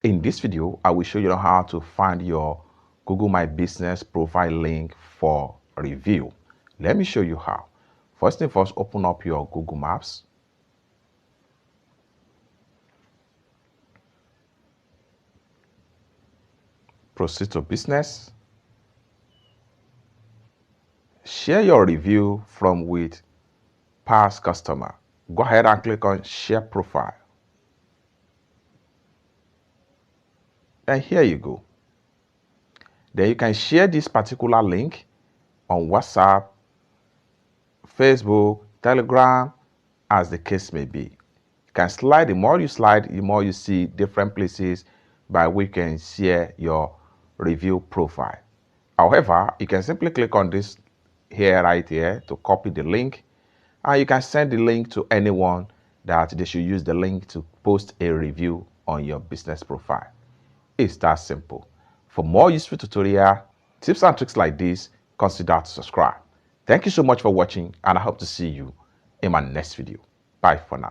In this video, I will show you how to find your Google My Business profile link for review. Let me show you how. First thing first, open up your Google Maps. Proceed to business. Share your review from with past customer. Go ahead and click on share profile. And here you go. Then you can share this particular link on WhatsApp, Facebook, Telegram, as the case may be. You can slide. The more you slide, the more you see different places by which you can share your review profile. However, you can simply click on this here, right here, to copy the link, and you can send the link to anyone that they should use the link to post a review on your business profile. It's that simple. For more useful tutorial, tips and tricks like this, consider to subscribe. Thank you so much for watching, and I hope to see you in my next video. Bye for now.